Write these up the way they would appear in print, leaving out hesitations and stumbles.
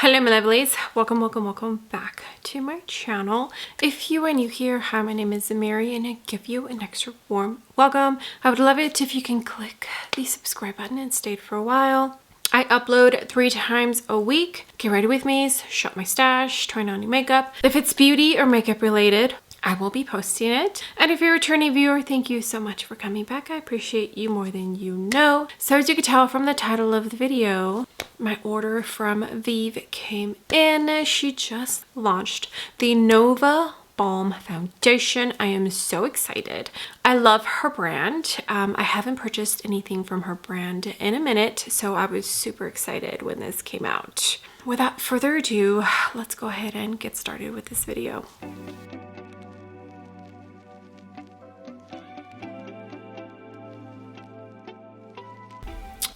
Hello my lovelies, welcome back to my channel. If you are new here, hi, my name is Mary and I give you an extra warm welcome. I would love it if you can click the subscribe button and stay for a while. I upload 3 times a week. Get ready with me, shop my stash, trying on new makeup. If it's beauty or makeup related, I will be posting it. And if you're a returning viewer, thank you so much for coming back. I appreciate you more than you know. So as you can tell from the title of the video, my order from Vieve came in. She just launched the Nova Balm foundation. I am so excited. I love her brand. I haven't purchased anything from her brand in a minute, so I was super excited when this came out. Without further ado, let's go ahead and get started with this video.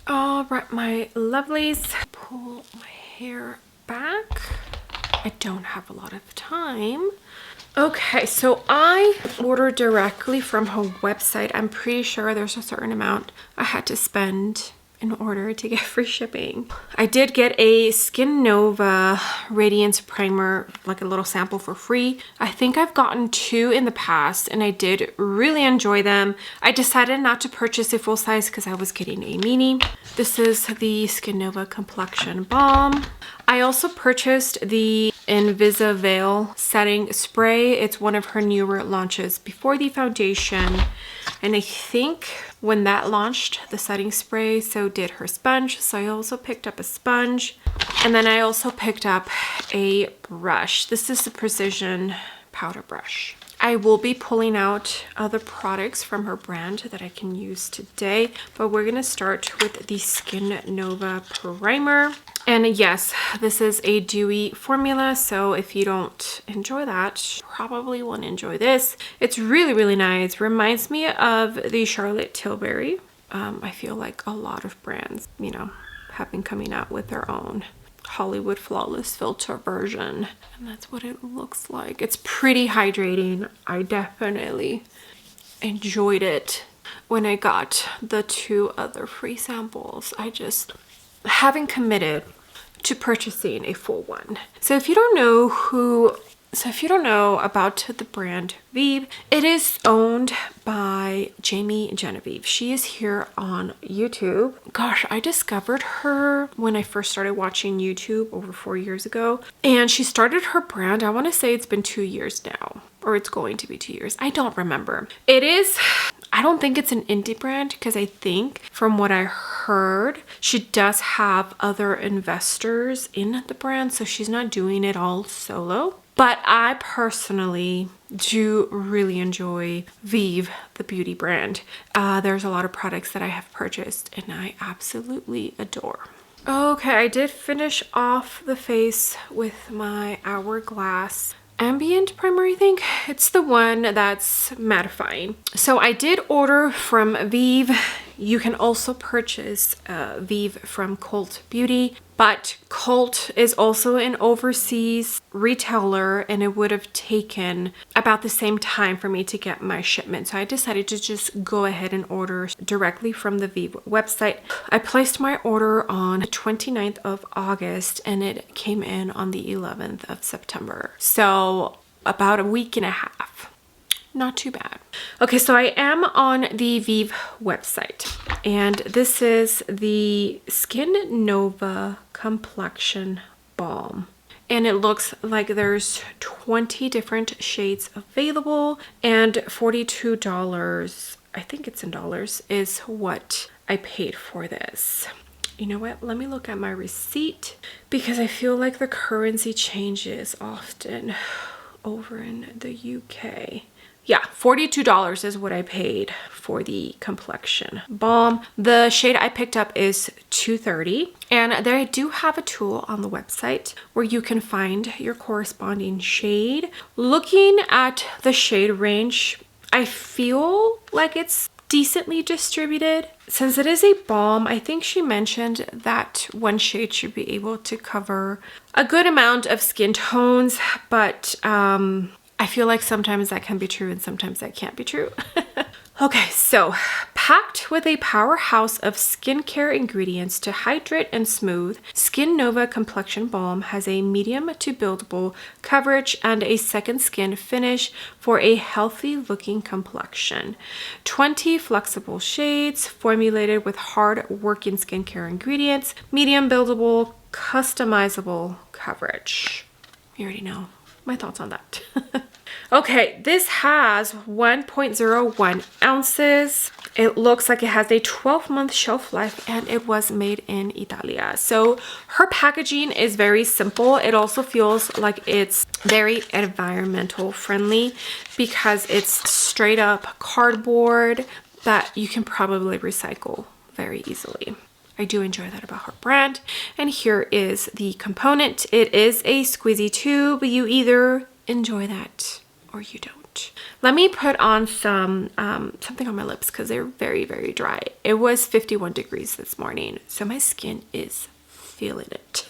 All right, my lovelies, pull my hair back. I don't have a lot of time. Okay, so I ordered directly from her website. I'm pretty sure there's a certain amount I had to spend in order to get free shipping. I did get a Skin Nova Radiance Primer, like a little sample for free. I think I've gotten 2 in the past and I did really enjoy them. I decided not to purchase a full size because I was getting a mini. This is the Skin Nova Complexion Balm. I also purchased the Veil setting spray. It's one of her newer launches before the foundation. And I think when that launched, the setting spray, so did her sponge. So I also picked up a sponge. And then I also picked up a brush. This is the Precision powder brush. I will be pulling out other products from her brand that I can use today, but we're gonna start with the Skin Nova Primer. And yes, this is a dewy formula, so if you don't enjoy that, you probably won't enjoy this. It's really, really nice. Reminds me of the Charlotte Tilbury. I feel like a lot of brands, you know, have been coming out with their own Hollywood Flawless filter version, and that's what it looks like. It's pretty hydrating. I definitely enjoyed it when I got the 2 other free samples. I just haven't committed to purchasing a full one. So if you don't know about the brand Vieve, it is owned by Jamie Genevieve. She is here on YouTube. Gosh, I discovered her when I first started watching YouTube over 4 years ago. And she started her brand, I want to say it's been 2 years now, or it's going to be 2 years. I don't remember. I don't think it's an indie brand because I think from what I heard, she does have other investors in the brand. So she's not doing it all solo. But I personally do really enjoy Vieve, the beauty brand. There's a lot of products that I have purchased and I absolutely adore. Okay, I did finish off the face with my Hourglass Ambient Primer, I think. It's the one that's mattifying. So I did order from Vieve. You can also purchase Vieve from Cult Beauty, but Cult is also an overseas retailer and it would have taken about the same time for me to get my shipment. So I decided to just go ahead and order directly from the Vieve website. I placed my order on the 29th of August and it came in on the 11th of September. So about a week and a half. Not too bad. Okay, so I am on the Vieve website and this is the Skin Nova Complexion Balm. And it looks like there's 20 different shades available and $42, I think it's in dollars, is what I paid for this. You know what? Let me look at my receipt because I feel like the currency changes often over in the UK. Yeah, $42 is what I paid for the complexion balm. The shade I picked up is 230, and they do have a tool on the website where you can find your corresponding shade. Looking at the shade range, I feel like it's decently distributed. Since it is a balm, I think she mentioned that one shade should be able to cover a good amount of skin tones, but I feel like sometimes that can be true and sometimes that can't be true. Okay, so Packed with a powerhouse of skincare ingredients to hydrate and smooth, Skin Nova Complexion Balm has a medium to buildable coverage and a second skin finish for a healthy looking complexion. 20 flexible shades formulated with hard working skincare ingredients, medium buildable, customizable coverage. You already know my thoughts on that. Okay, this has 1.01 ounces. It looks like it has a 12-month shelf life and it was made in Italia. So her packaging is very simple. It also feels like it's very environmental friendly because it's straight up cardboard that you can probably recycle very easily. I do enjoy that about her brand. And here is the component. It is a squeezy tube. You either enjoy that or you don't. Let me put on some something on my lips because they're very, very dry. It was 51 degrees this morning, so my skin is feeling it.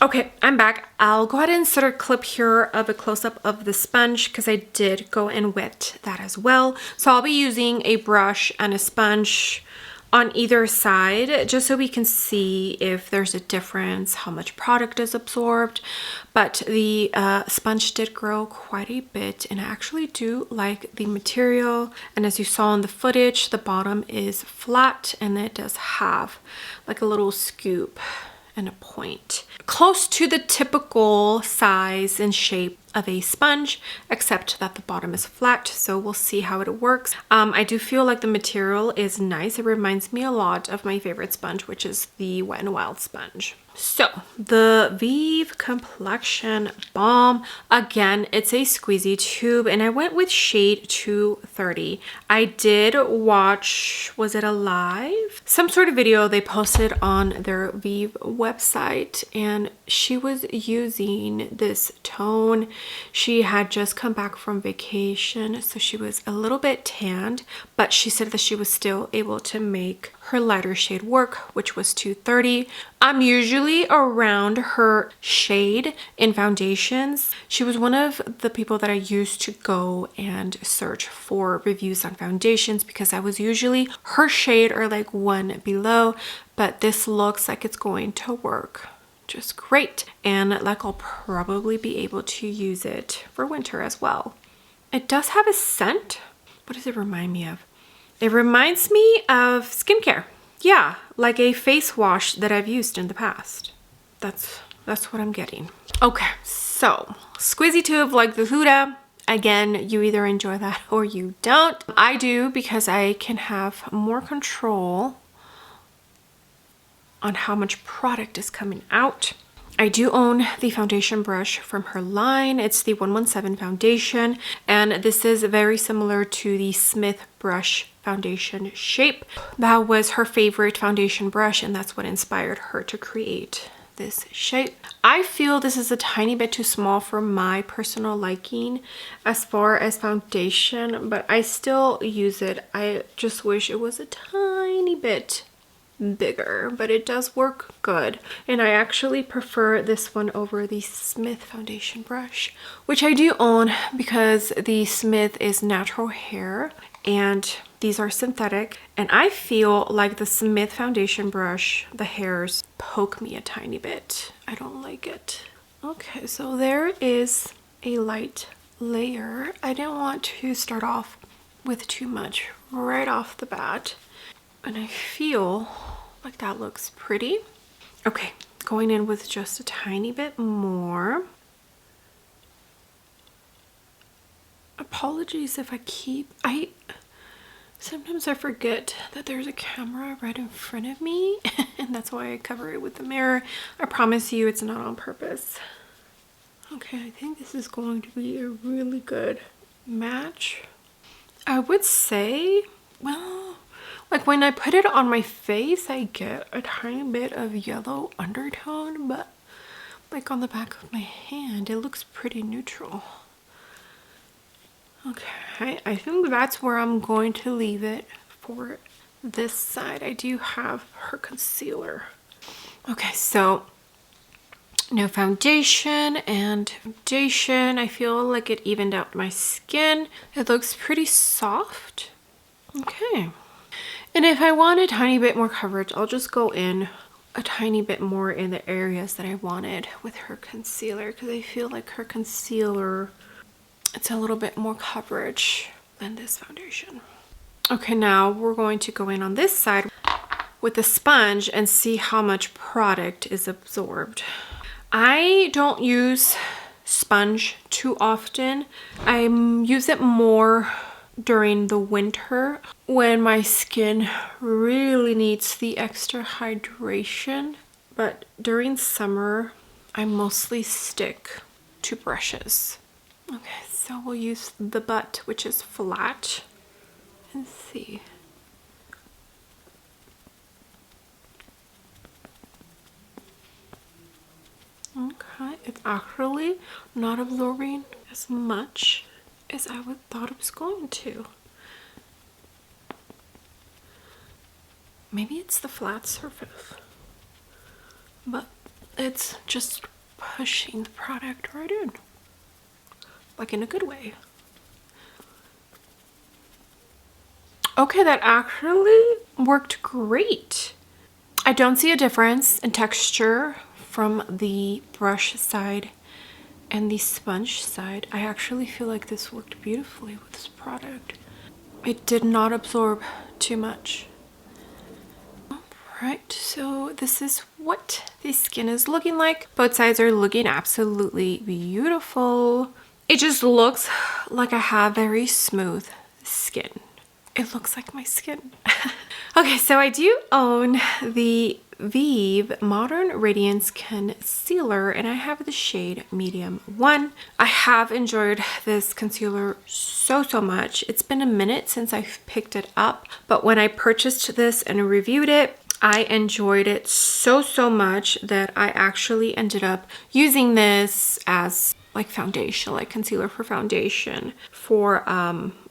Okay, I'm back. I'll go ahead and insert a clip here of a close-up of the sponge because I did go and wet that as well. So I'll be using a brush and a sponge on either side just so we can see if there's a difference, how much product is absorbed. But the sponge did grow quite a bit and I actually do like the material. And as you saw in the footage, the bottom is flat and it does have like a little scoop and a point. Close to the typical size and shape of a sponge, except that the bottom is flat, so we'll see how it works. I do feel like the material is nice. It reminds me a lot of my favorite sponge, which is the Wet n Wild sponge. So the Vieve Complexion Balm, again, it's a squeezy tube and I went with shade 230. I did watch, was it a live? Some sort of video they posted on their Vieve website and she was using this tone. She had just come back from vacation, so she was a little bit tanned, but she said that she was still able to make her lighter shade work, which was 230. I'm usually around her shade in foundations. She was one of the people that I used to go and search for reviews on foundations because I was usually her shade or like one below, but this looks like it's going to work just great. And like I'll probably be able to use it for winter as well. It does have a scent. What does it remind me of? It reminds me of skincare. Yeah, like a face wash that I've used in the past. That's what I'm getting. Okay, so squeezy tube like the Huda. Again, you either enjoy that or you don't. I do because I can have more control on how much product is coming out. I do own the foundation brush from her line. It's the 117 foundation, and this is very similar to the Smith brush foundation shape. That was her favorite foundation brush, and that's what inspired her to create this shape. I feel this is a tiny bit too small for my personal liking as far as foundation, but I still use it. I just wish it was a tiny bit bigger, but it does work good. And I actually prefer this one over the Smith foundation brush, which I do own because the Smith is natural hair and these are synthetic. And I feel like the Smith foundation brush, the hairs poke me a tiny bit. I don't like it. Okay, so there is a light layer. I didn't want to start off with too much right off the bat. And I feel like that looks pretty. Okay, going in with just a tiny bit more. Apologies if sometimes I forget that there's a camera right in front of me and that's why I cover it with the mirror. I promise you it's not on purpose. Okay, I think this is going to be a really good match. I would say, well, like when I put it on my face, I get a tiny bit of yellow undertone, but like on the back of my hand, it looks pretty neutral. Okay, I think that's where I'm going to leave it for this side. I do have her concealer. Okay, so no foundation and foundation. I feel like it evened out my skin. It looks pretty soft. Okay. And if I want a tiny bit more coverage, I'll just go in a tiny bit more in the areas that I wanted with her concealer, because I feel like her concealer, it's a little bit more coverage than this foundation. Okay, now we're going to go in on this side with the sponge and see how much product is absorbed. I don't use sponge too often. I use it more during the winter when my skin really needs the extra hydration. But during summer, I mostly stick to brushes. Okay, so we'll use the butt, which is flat, and see. Okay, it's actually not absorbing as much as I thought it was going to. Maybe it's the flat surface, but it's just pushing the product right in, like in a good way. Okay, that actually worked great. I don't see a difference in texture from the brush side and the sponge side. I actually feel like this worked beautifully with this product. It did not absorb too much. Alright, so this is what the skin is looking like. Both sides are looking absolutely beautiful. It just looks like I have very smooth skin. It looks like my skin. Okay, so I do own the Vieve Modern Radiance Concealer, and I have the shade Medium 1. I have enjoyed this concealer so much. It's been a minute since I've picked it up, but when I purchased this and reviewed it, I enjoyed it so much that I actually ended up using this as like foundation, like concealer for foundation for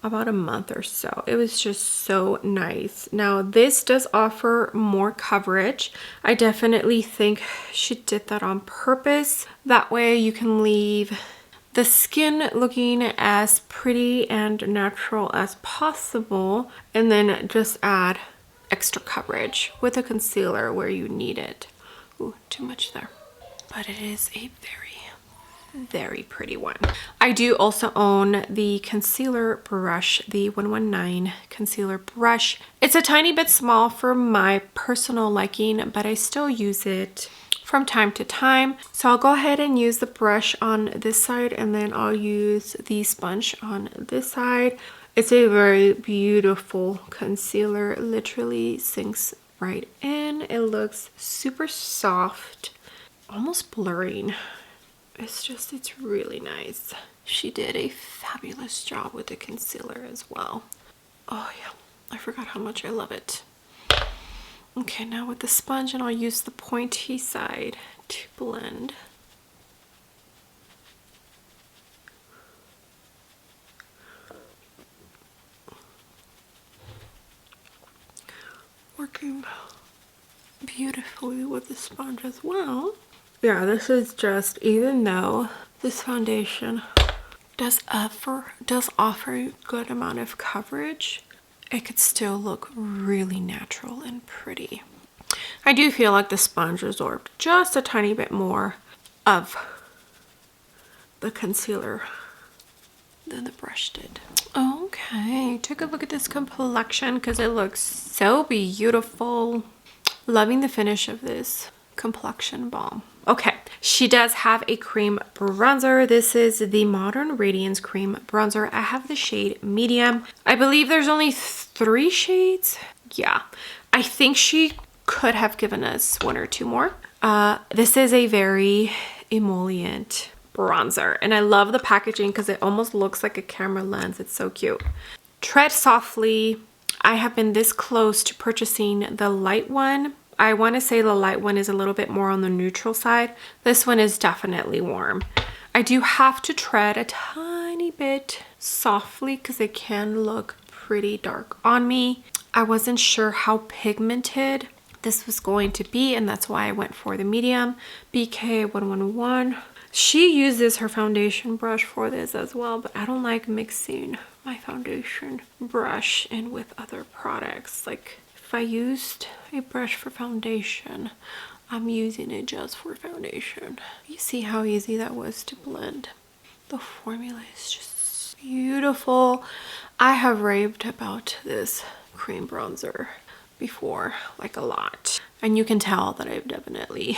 about a month or so. It was just so nice. Now this does offer more coverage. I definitely think she did that on purpose. That way you can leave the skin looking as pretty and natural as possible, and then just add extra coverage with a concealer where you need it. Ooh, too much there. But it is a very pretty one. I do also own the concealer brush, the 119 concealer brush. It's a tiny bit small for my personal liking, but I still use it from time to time. So I'll go ahead and use the brush on this side, and then I'll use the sponge on this side. It's a very beautiful concealer. It literally sinks right in. It looks super soft, almost blurring. It's really nice. She did a fabulous job with the concealer as well. Oh yeah, I forgot how much I love it. Okay, now with the sponge, and I'll use the pointy side to blend. Working beautifully with the sponge as well. Yeah, this is just, even though this foundation does offer a good amount of coverage, it could still look really natural and pretty. I do feel like the sponge absorbed just a tiny bit more of the concealer than the brush did. Okay, take a look at this complexion because it looks so beautiful. Loving the finish of this complexion balm. Okay, she does have a cream bronzer. This is the Modern Radiance Cream Bronzer. I have the shade Medium. I believe there's only 3 shades. Yeah, I think she could have given us 1 or 2 more. This is a very emollient bronzer, and I love the packaging because it almost looks like a camera lens. It's so cute. Tread softly. I have been this close to purchasing the light one. I want to say the light one is a little bit more on the neutral side. This one is definitely warm. I do have to tread a tiny bit softly because it can look pretty dark on me. I wasn't sure how pigmented this was going to be, and that's why I went for the medium BK111. She uses her foundation brush for this as well, but I don't like mixing my foundation brush in with other products. Like, if I used a brush for foundation, I'm using it just for foundation. You see how easy that was to blend. The formula is just beautiful. I have raved about this cream bronzer before, like a lot. And you can tell that I've definitely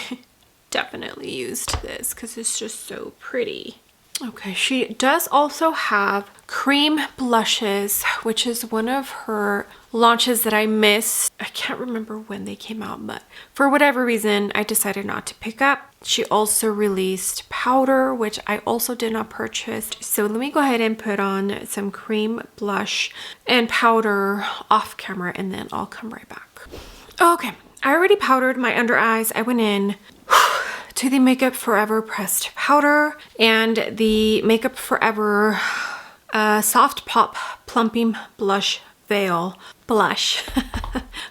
used this because it's just so pretty. Okay, she does also have cream blushes, which is one of her launches that I missed. I can't remember when they came out, but for whatever reason, I decided not to pick up. She also released powder, which I also did not purchase. So let me go ahead and put on some cream blush and powder off camera, and then I'll come right back. Okay, I already powdered my under eyes. I went in to the Makeup Forever pressed powder and the Makeup Forever Soft Pop Plumping Blush Veil blush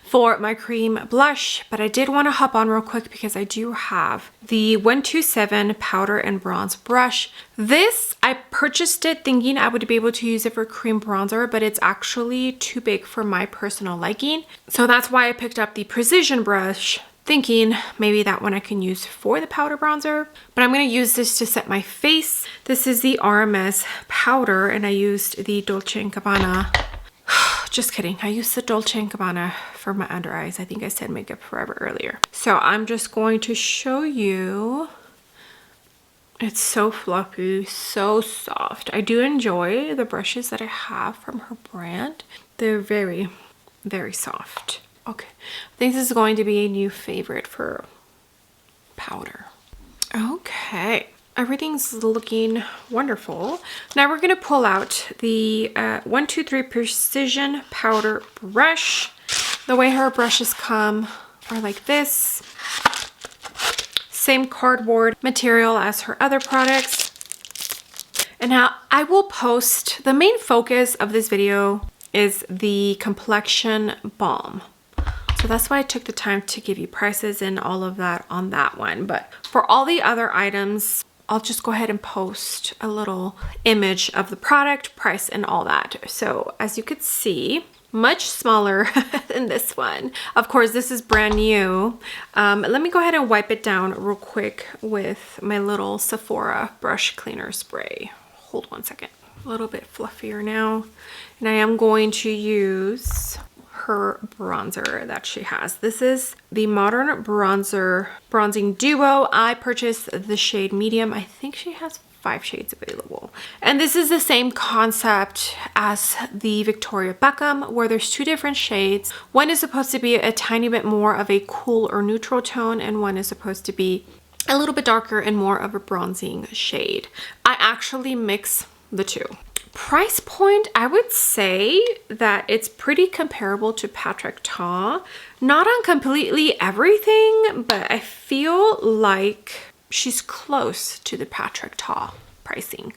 for my cream blush. But I did want to hop on real quick because I do have the 127 powder and bronze brush. This, I purchased it thinking I would be able to use it for cream bronzer, but it's actually too big for my personal liking. So that's why I picked up the precision brush, thinking maybe that one I can use for the powder bronzer, but I'm going to use this to set my face. This is the RMS powder, and I used the Dolce & Gabbana. Just kidding. I used the Dolce & Gabbana for my under eyes. I think I said Makeup Forever earlier. So I'm just going to show you. It's so fluffy, so soft. I do enjoy the brushes that I have from her brand. They're very, very soft. Okay, I think this is going to be a new favorite for powder. Okay, everything's looking wonderful. Now we're gonna pull out the 123 Precision Powder Brush. The way her brushes come are like this. Same cardboard material as her other products. And now I will post, the main focus of this video is the complexion balm. So that's why I took the time to give you prices and all of that on that one. But for all the other items, I'll just go ahead and post a little image of the product, price, and all that. So as you could see, much smaller than this one. Of course, this is brand new. Let me go ahead and wipe it down real quick with my little Sephora brush cleaner spray. Hold one second. A little bit fluffier now. And I am going to use her bronzer that she has. This is the Modern Bronzer Bronzing Duo. I purchased the shade medium. I think she has 5 shades available. And this is the same concept as the Victoria Beckham, where there's 2 different shades. One is supposed to be a tiny bit more of a cool or neutral tone, and one is supposed to be a little bit darker and more of a bronzing shade. I actually mix the 2. Price point, I would say that it's pretty comparable to Patrick Ta. Not on completely everything, but I feel like she's close to the Patrick Ta pricing.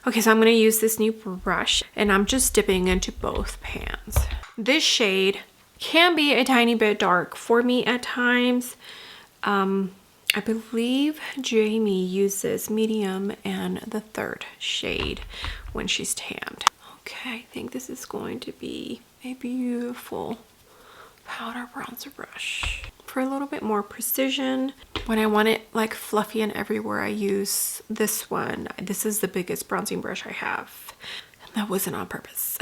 Okay, so I'm going to use this new brush, and I'm just dipping into both pans. This shade can be a tiny bit dark for me at times. I believe Jamie uses medium and the 3rd shade when she's tanned. Okay, I think this is going to be a beautiful powder bronzer brush. For a little bit more precision, when I want it like fluffy and everywhere, I use this one. This is the biggest bronzing brush I have. And that wasn't on purpose.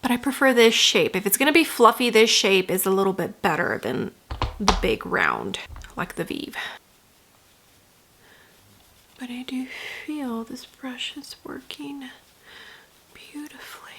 But I prefer this shape. If it's gonna be fluffy, this shape is a little bit better than the big round, like the Vieve. But I do feel this brush is working beautifully.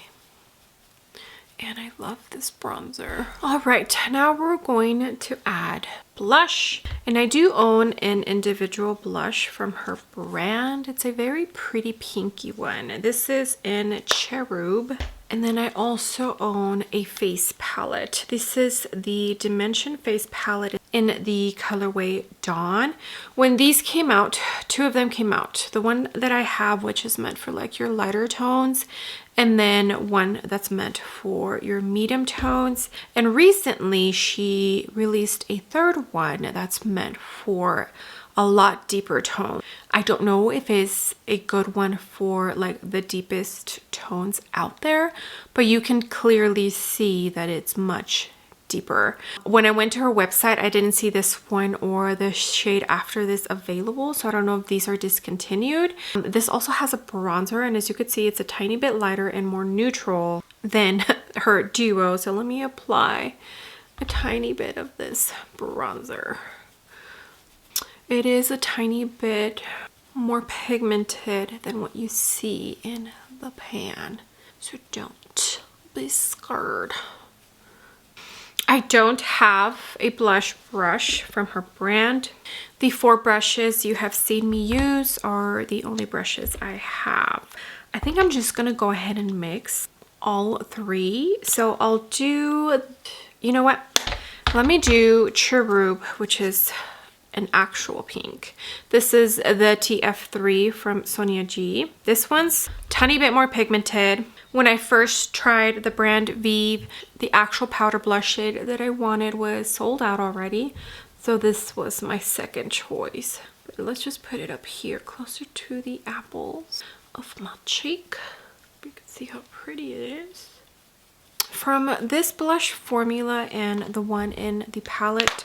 And I love this bronzer. All right, now we're going to add blush. And I do own an individual blush from her brand. It's a very pretty pinky one. This is in Cherub. And then I also own a face palette. This is the Dimension face palette in the colorway Dawn. When these came out, 2 of them came out. The one that I have, which is meant for like your lighter tones, and then one that's meant for your medium tones. And recently she released a 3rd one that's meant for a lot deeper tone. I don't know if it's a good one for like the deepest tones out there, but you can clearly see that it's much deeper. When I went to her website, I didn't see this one or the shade after this available, so I don't know if these are discontinued. This also has a bronzer, and as you can see, it's a tiny bit lighter and more neutral than her duo. So let me apply a tiny bit of this bronzer. It is a tiny bit more pigmented than what you see in the pan, so don't be scared. I don't have a blush brush from her brand. The 4 brushes you have seen me use are the only brushes I have. I think I'm just gonna go ahead and mix all 3. So I'll do, you know what? Let me do Cherub, which is an actual pink. This is the TF3 from Sonia G. This one's tiny bit more pigmented. When I first tried the brand Vieve, the actual powder blush shade that I wanted was sold out already. So this was my second choice. But let's just put it up here closer to the apples of my cheek. You can see how pretty it is. From this blush formula and the one in the palette,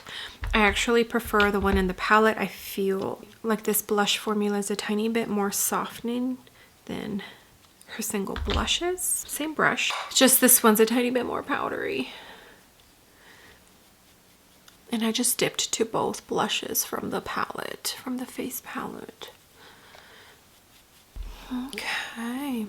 I actually prefer the one in the palette. I feel like this blush formula is a tiny bit more softening than her single blushes. Same brush, just this one's a tiny bit more powdery. And I just dipped to both blushes from the palette, from the face palette. Okay,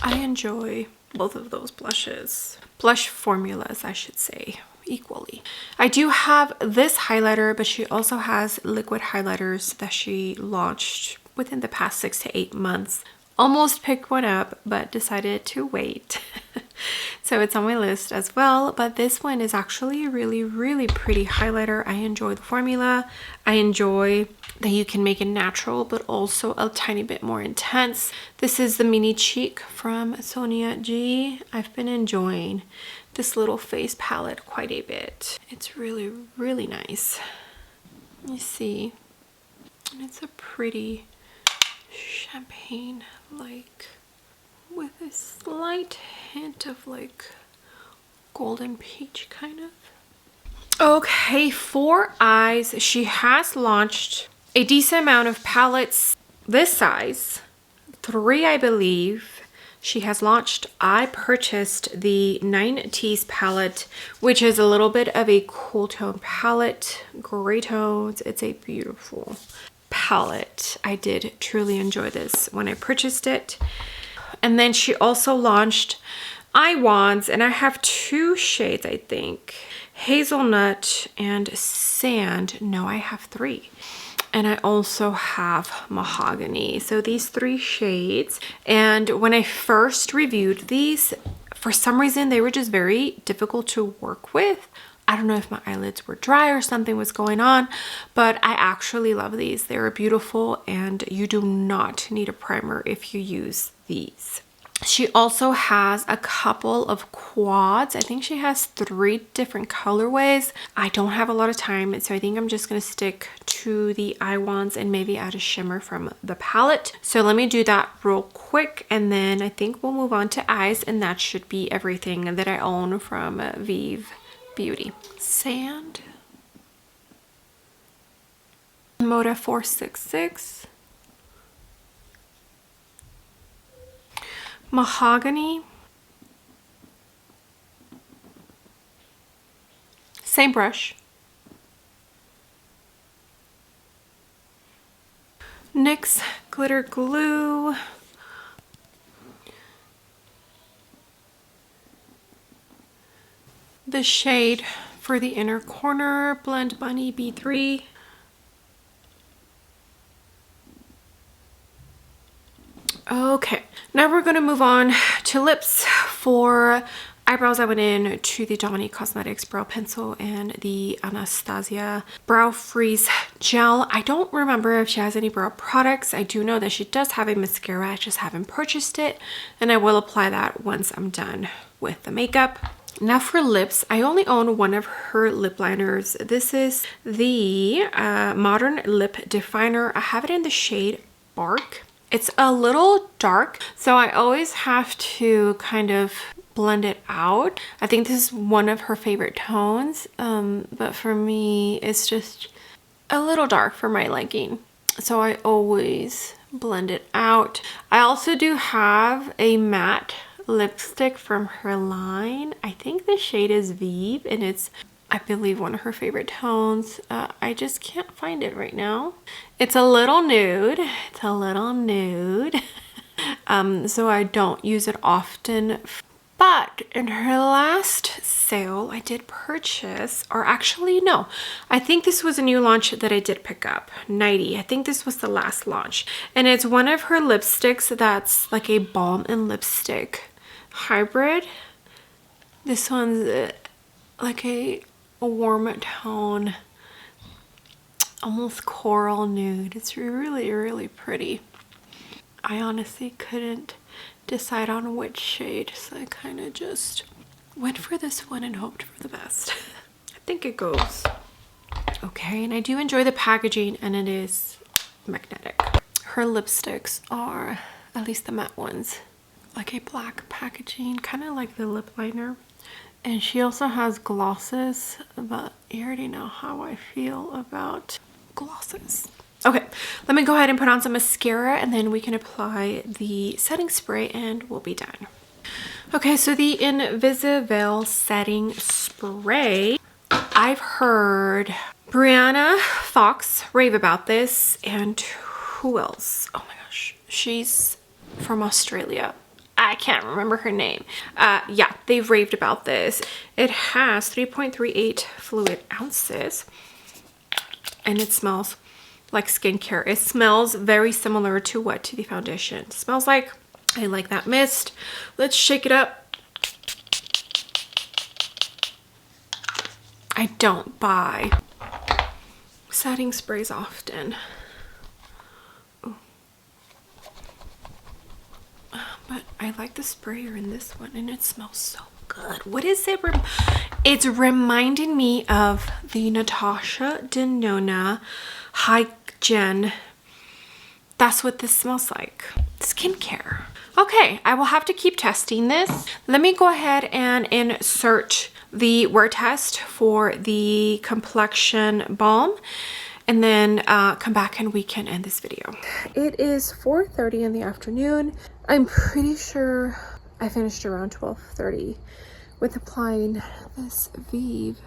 I enjoy both of those blushes. Blush formulas, I should say, equally. I do have this highlighter, but she also has liquid highlighters that she launched within the past 6 to 8 months. Almost picked one up, but decided to wait. So it's on my list as well. But this one is actually a really, really pretty highlighter. I enjoy the formula. I enjoy that you can make it natural, but also a tiny bit more intense. This is the Mini Cheek from Sonia G. I've been enjoying this little face palette quite a bit. It's really, really nice. You see, and it's a pretty champagne like with a slight hint of like golden peach kind of. Okay, for eyes, she has launched a decent amount of palettes this size, 3 I believe. She has launched. I purchased the 90s palette, which is a little bit of a cool tone palette, gray tones. It's a beautiful palette. I did truly enjoy this when I purchased it. And then she also launched eye wands, and I have 2 shades, I think, hazelnut and sand. No, I have 3. And I also have mahogany. So these 3 shades. And when I first reviewed these, for some reason they were just very difficult to work with. I don't know if my eyelids were dry or something was going on, but I actually love these. They're beautiful, and you do not need a primer if you use these. She also has a couple of quads. I think she has 3 different colorways. I don't have a lot of time, so I think I'm just going to stick to the eye wands and maybe add a shimmer from the palette. So let me do that real quick, and then I think we'll move on to eyes, and that should be everything that I own from Vieve Beauty. Sand, Moda 466, mahogany, same brush, NYX glitter glue, the shade for the inner corner, Blend Bunny B3. Okay, now we're gonna move on to lips. For eyebrows, I went in to the Dominique Cosmetics brow pencil and the Anastasia brow freeze gel. I don't remember if she has any brow products. I do know that she does have a mascara. I just haven't purchased it, and I will apply that once I'm done with the makeup. Now for lips, I only own one of her lip liners. This is the Modern Lip Definer. I have it in the shade Bark. It's a little dark, so I always have to kind of blend it out. I think this is one of her favorite tones, but for me, it's just a little dark for my liking. So I always blend it out. I also do have a matte lipstick from her line. I think the shade is Vieve, and it's, I believe, one of her favorite tones. I just can't find it right now. It's a little nude. It's a little nude. So I don't use it often. But in her last sale, I did purchase, or actually no, I think this was a new launch that I did pick up, 90. I think this was the last launch. And it's one of her lipsticks that's like a balm and lipstick hybrid. This one's like a warm tone, almost coral nude. It's really, really pretty. I honestly couldn't decide on which shade, so I kind of just went for this one and hoped for the best. I think it goes okay, and I do enjoy the packaging, and it is magnetic. Her lipsticks are, at least the matte ones, like a black packaging, kind of like the lip liner. And she also has glosses, but you already know how I feel about glosses. Okay, let me go ahead and put on some mascara, and then we can apply the setting spray and we'll be done. Okay, so the Invisible setting spray. I've heard Brianna Fox rave about this, and who else? Oh my gosh, she's from Australia. I can't remember her name. Yeah, they've raved about this. It has 3.38 fluid ounces, and it smells like skincare. It smells very similar to what? To the foundation. It smells like. I like that mist. Let's shake it up. I don't buy setting sprays often. Ooh. But I like the sprayer in this one, and it smells so good. What is it? It's reminding me of the Natasha Denona Hygiene. That's what this smells like. Skincare. Okay, I will have to keep testing this. Let me go ahead and insert the wear test for the complexion balm, and then come back and we can end this video. It is 4:30 in the afternoon. I'm pretty sure I finished around 12:30 with applying this Vieve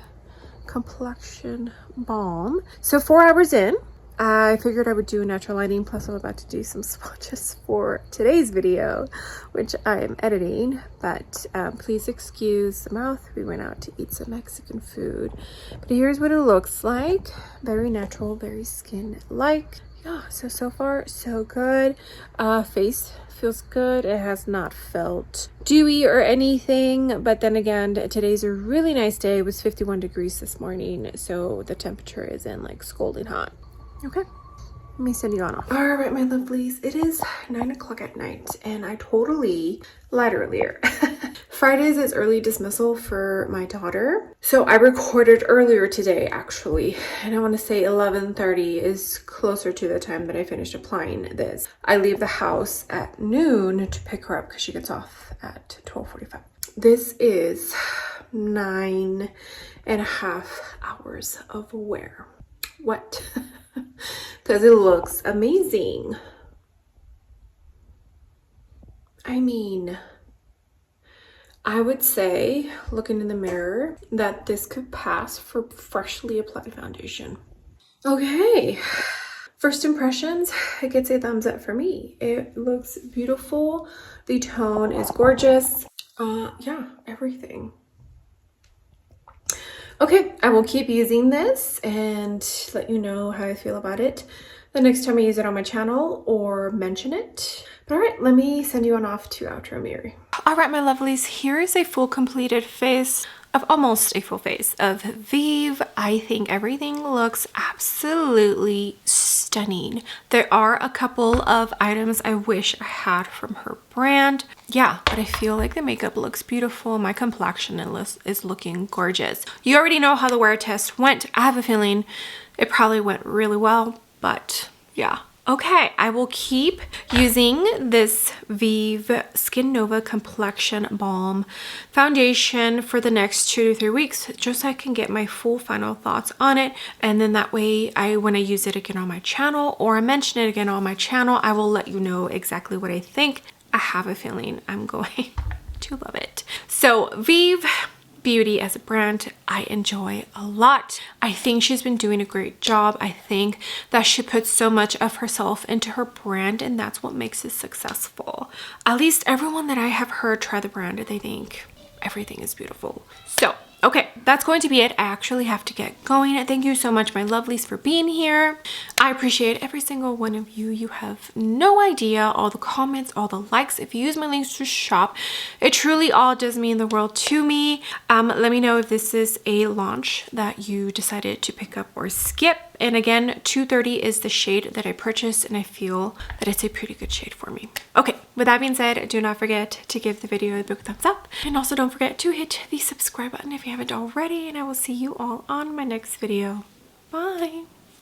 complexion balm. So 4 hours in, I figured I would do a natural lighting, plus I'm about to do some swatches for today's video, which I am editing, but please excuse the mouth. We went out to eat some Mexican food, but here's what it looks like. Very natural, very skin-like. Yeah, so far so good. Face feels good. It has not felt dewy or anything, but then again, today's a really nice day. It was 51 degrees this morning, so the temperature isn't like scalding hot. Okay, let me send you on off. All right, my lovelies, it is 9 o'clock at night, and I totally lied earlier. Fridays is early dismissal for my daughter, so I recorded earlier today actually, and I want to say 11:30 is closer to the time that I finished applying this. I leave the house at noon to pick her up because she gets off at 12:45. This is 9.5 hours of wear. What? Because it looks amazing. I mean, I would say, looking in the mirror, that this could pass for freshly applied foundation. Okay, first impressions, it gets a thumbs up for me. It looks beautiful. The tone is gorgeous. Yeah, everything. Okay, I will keep using this and let you know how I feel about it the next time I use it on my channel or mention it. But all right, let me send you on off to outro Miri. All right, my lovelies, here is a full completed face of almost a full face of Vieve. I think everything looks absolutely stunning. There are a couple of items I wish I had from her brand. Yeah, but I feel like the makeup looks beautiful. My complexion is looking gorgeous. You already know how the wear test went. I have a feeling it probably went really well, but yeah. Okay, I will keep using this Vieve Skin Nova Complexion Balm foundation for the next 2 to 3 weeks, just so I can get my full final thoughts on it. And then that way, when I use it again on my channel or I mention it again on my channel, I will let you know exactly what I think. I have a feeling I'm going to love it. So Vieve Beauty as a brand, I enjoy a lot. I think she's been doing a great job. I think that she puts so much of herself into her brand, and that's what makes it successful. At least everyone that I have heard try the brand, they think everything is beautiful. So okay, that's going to be it. I actually have to get going. Thank you so much, my lovelies, for being here. I appreciate every single one of you. You have no idea, all the comments, all the likes. If you use my links to shop, it truly all does mean the world to me. Let me know if this is a launch that you decided to pick up or skip. And again, 230 is the shade that I purchased, and I feel that it's a pretty good shade for me. Okay, with that being said, do not forget to give the video a big thumbs up. And also don't forget to hit the subscribe button if you haven't already. And I will see you all on my next video. Bye!